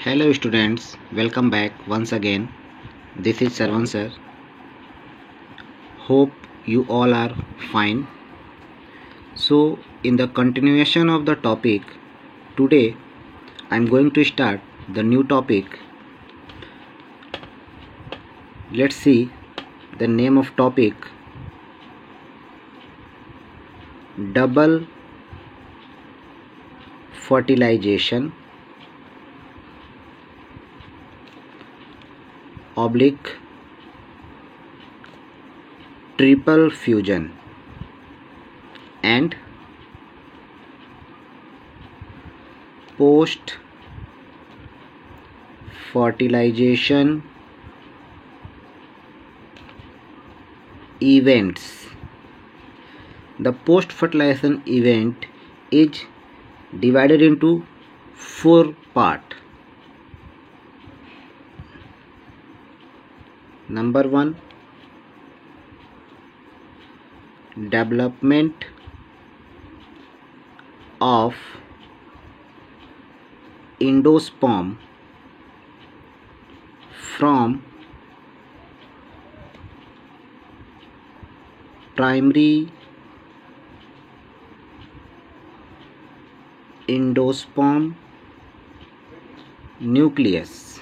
Hello students, welcome back once again. This is Sarvan sir. Hope you all are fine. So in the continuation of the topic, today I am going to start the new topic. Let's see the name of topic: double fertilization oblique triple fusion and post fertilization events. The post fertilization event is divided into 4 parts. Number 1, development of endosperm from primary endosperm nucleus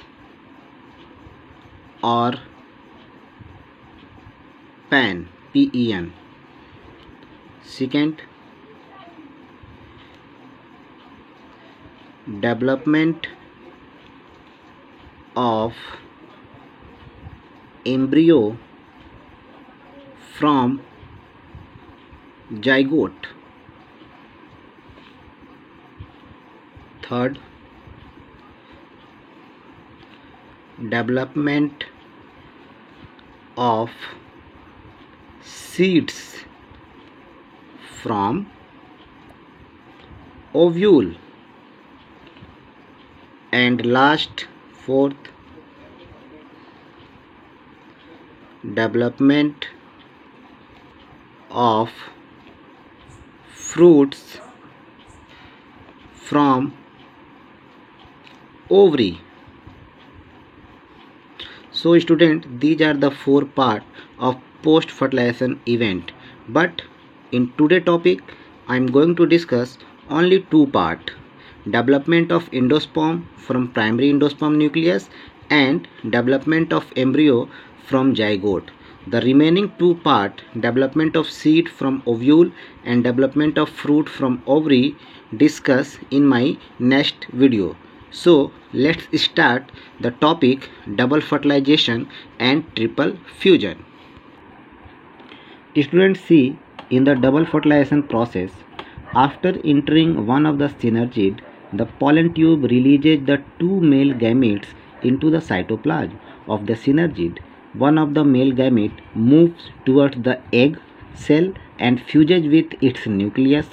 or PEN. Second, development of embryo from zygote. Third, development of seeds from ovule. And last, fourth, development of fruits from ovary. So student, these are the 4 parts of post fertilization event, but in today's topic I am going to discuss only 2 parts: development of endosperm from primary endosperm nucleus and development of embryo from zygote. The remaining 2 parts, development of seed from ovule and development of fruit from ovary, discuss in my next video. So let's start the topic double fertilization and triple fusion. Students, see, in the double fertilization process, after entering one of the synergid, the pollen tube releases the 2 male gametes into the cytoplasm of the synergid. One of the male gamete moves towards the egg cell and fuses with its nucleus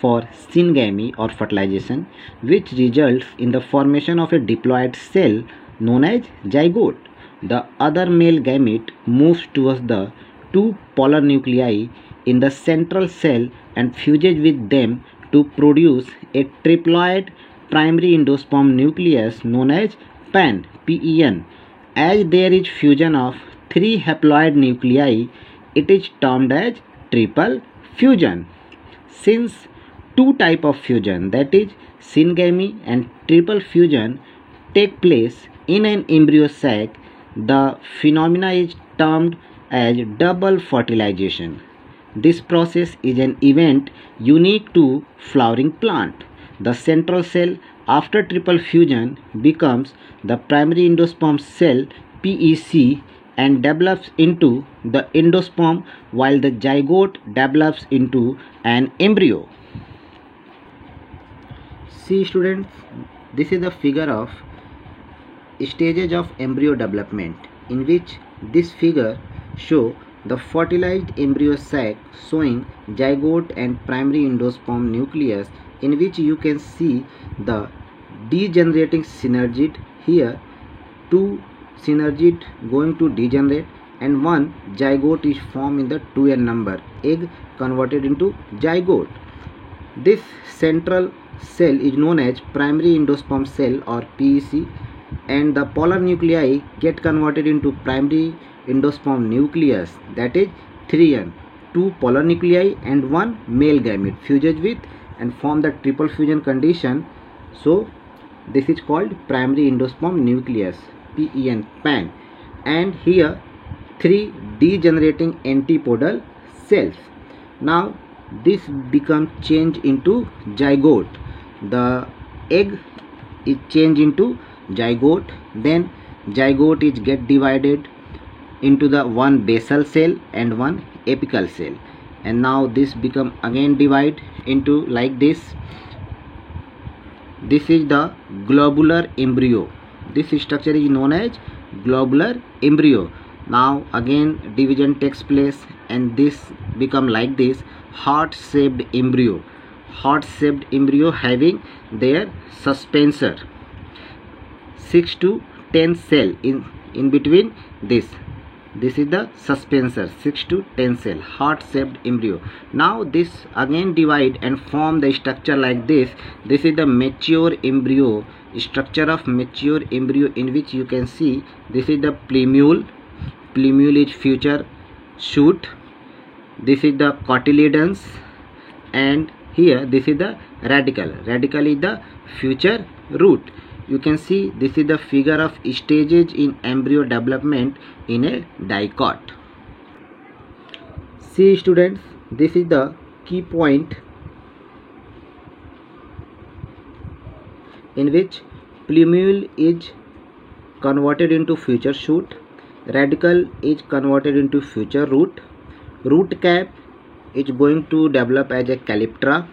for syngamy or fertilization, which results in the formation of a diploid cell known as zygote. The other male gamete moves towards the 2 polar nuclei in the central cell and fuses with them to produce a triploid primary endosperm nucleus known as PEN. As there is fusion of 3 haploid nuclei, it is termed as triple fusion. Since 2 types of fusion, that is syngamy and triple fusion, take place in an embryo sac, the phenomena is termed as double fertilization. This process is an event unique to flowering plant. The central cell after triple fusion becomes the primary endosperm cell PEC and develops into the endosperm, while the zygote develops into an embryo. See students, this is the figure of stages of embryo development, in which this figure shows the fertilized embryo sac showing zygote and primary endosperm nucleus, in which you can see the degenerating synergid. Here 2 synergid going to degenerate and 1 zygote is formed in the 2n number egg converted into zygote. This central cell is known as primary endosperm cell or PEC, and the polar nuclei get converted into primary endosperm nucleus, that is 3N. Two polar nuclei and one male gamete fuses with and form the triple fusion condition. So this is called primary endosperm nucleus, PEN. And here 3 degenerating antipodal cells. Now this becomes changed into zygote. The egg is changed into zygote, then zygote is get divided into the one basal cell and one apical cell, and now this become again divide into like this. This is the globular embryo. This structure is known as globular embryo. Now again division takes place and this become like this, heart-shaped embryo. Heart-shaped embryo having their suspensor, 6 to 10 cell in between this. This is the suspensor, 6 to 10 cell, heart-shaped embryo. Now this again divide and form the structure like this. This is the mature embryo, structure of mature embryo, in which you can see this is the plumule. Plumule is future shoot. This is the cotyledons, and here this is the radicle. Radicle is the future root. You can see this is the figure of stages in embryo development in a dicot. See students, this is the key point in which plumule is converted into future shoot, radicle is converted into future root, root cap is going to develop as a calyptra,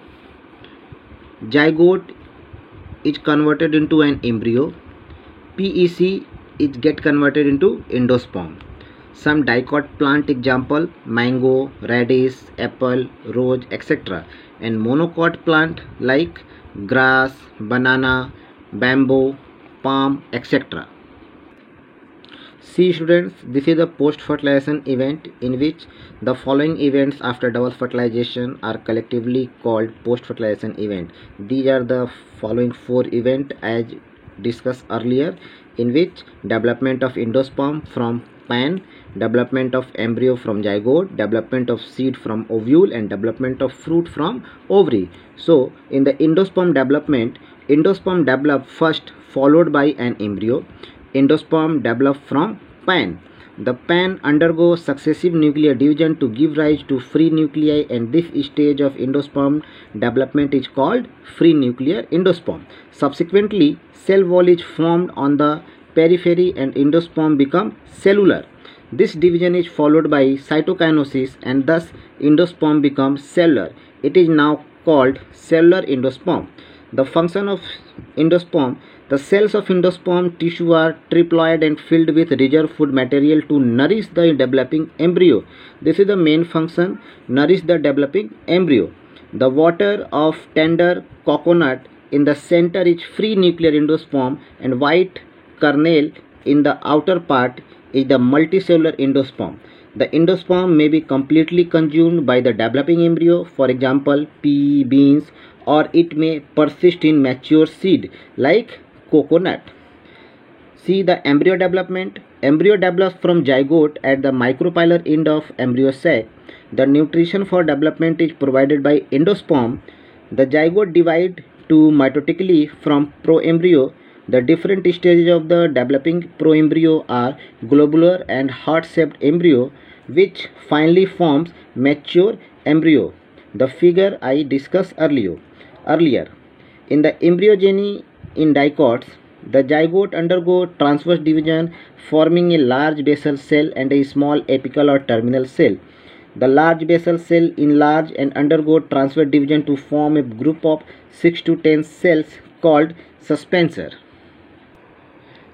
zygote is converted into an embryo, PEC is get converted into endosperm. Some dicot plant example: mango, radish, apple, rose, etc. And monocot plant like grass, banana, bamboo, palm, etc. See students, this is the post-fertilization event, in which the following events after double fertilization are collectively called post-fertilization event. These are the following 4 events as discussed earlier, in which development of endosperm from pan, development of embryo from zygote, development of seed from ovule, and development of fruit from ovary. So in the endosperm development, endosperm develop first, followed by an embryo. Endosperm develop from pan. The pan undergoes successive nuclear division to give rise to free nuclei, and this stage of endosperm development is called free nuclear endosperm. Subsequently, cell wall is formed on the periphery and endosperm become cellular. This division is followed by cytokinesis, and thus endosperm becomes cellular. It is now called cellular endosperm. The function of endosperm: the cells of endosperm tissue are triploid and filled with reserve food material to nourish the developing embryo. This is the main function: nourish the developing embryo. The water of tender coconut in the center is free nuclear endosperm, and white kernel in the outer part is the multicellular endosperm. The endosperm may be completely consumed by the developing embryo, for example pea, beans, or it may persist in mature seed like coconut. See the embryo development. Embryo develops from zygote at the micropylar end of embryo sac. The nutrition for development is provided by endosperm. The zygote divides to mitotically from proembryo. The different stages of the developing proembryo are globular and heart-shaped embryo, which finally forms mature embryo. The figure I discussed earlier. In the embryogeny in dicots, the zygote undergo transverse division, forming a large basal cell and a small apical or terminal cell. The large basal cell enlarge and undergo transverse division to form a group of 6 to 10 cells called suspensor.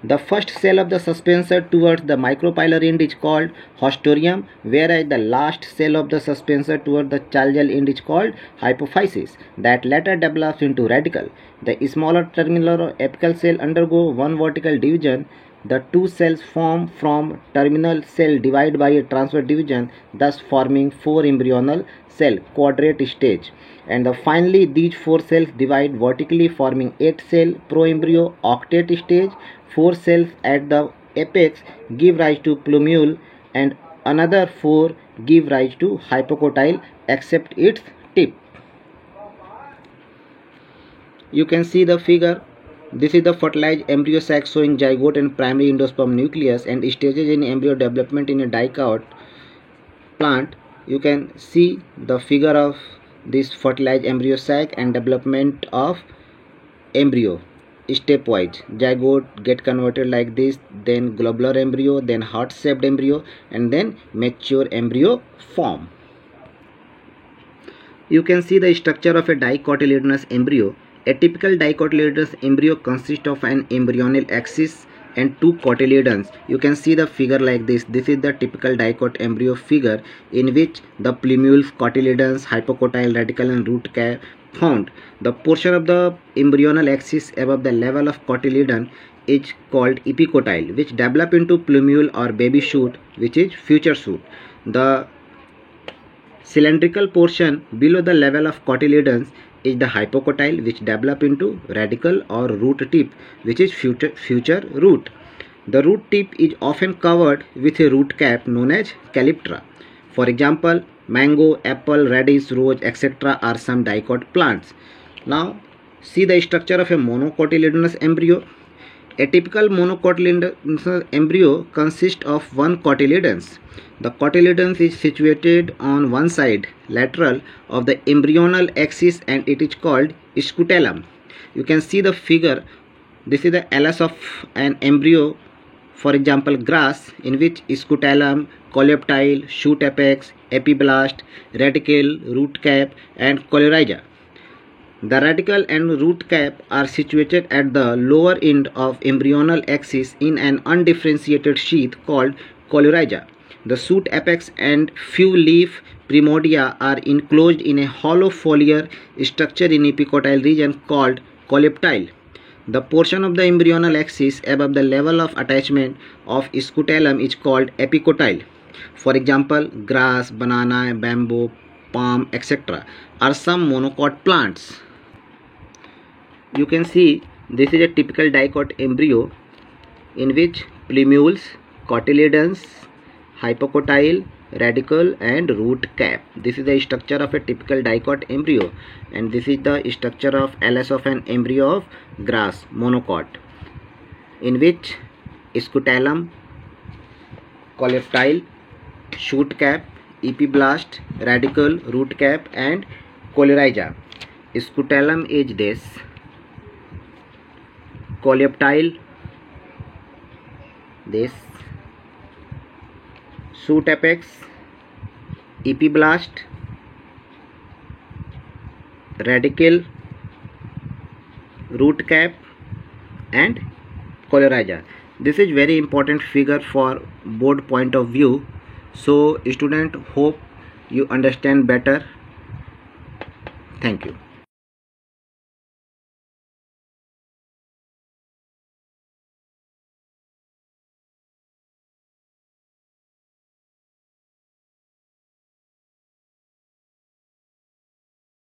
The first cell of the suspensor towards the micropylar end is called haustorium, whereas the last cell of the suspensor towards the chaldral end is called hypophysis, that latter develops into radicle. The smaller terminal or apical cell undergo one vertical division. The two cells form from terminal cell divided by a transverse division, thus forming 4 embryonal cell quadrate stage. And finally these 4 cells divide vertically, forming 8 cell proembryo octet stage. 4 cells at the apex give rise to plumule, and another 4 give rise to hypocotyle except its tip. You can see the figure. This is the fertilized embryo sac showing zygote and primary endosperm nucleus and stages in embryo development in a dicot plant. You can see the figure of this fertilized embryo sac and development of embryo stepwise. Zygote get converted like this, then globular embryo, then heart shaped embryo, and then mature embryo form. You can see the structure of a dicotyledonous embryo. A typical dicotyledonous embryo consists of an embryonal axis and 2 cotyledons. You can see the figure like this. This is the typical dicot embryo figure, in which the plumules, cotyledons, hypocotyle, radicle and root cap found. The portion of the embryonal axis above the level of cotyledon is called epicotyle, which develop into plumule or baby shoot, which is future shoot. The cylindrical portion below the level of cotyledons is the hypocotyle, which develop into radicle or root tip, which is future root. The root tip is often covered with a root cap known as calyptra. For example, mango, apple, radish, rose, etc. are some dicot plants. Now see the structure of a monocotyledonous embryo. A typical monocotyledonous embryo consists of 1 cotyledons. The cotyledons is situated on one side lateral of the embryonal axis and it is called scutellum. You can see the figure. This is the LS of an embryo, for example grass, in which scutellum, coleoptile, shoot apex, epiblast, radicle, root cap and coleorrhiza. The radicle and root cap are situated at the lower end of embryonal axis in an undifferentiated sheath called coleorrhiza. The shoot apex and few leaf primordia are enclosed in a hollow foliar structure in epicotyle region called coleoptile. The portion of the embryonal axis above the level of attachment of scutellum is called epicotyle. For example, grass, banana, bamboo, palm, etc. are some monocot plants. You can see this is a typical dicot embryo, in which plumules, cotyledons, hypocotyle, radicle and root cap. This is the structure of a typical dicot embryo, and this is the structure of LS of an embryo of grass monocot, in which scutellum, coleoptile, shoot cap, epiblast, radicle, root cap and coleorrhiza. Scutellum is this, coleoptile this, shoot apex, epiblast, radicle, root cap and coleorrhiza. This is very important figure for board point of view. So student, hope you understand better. Thank you.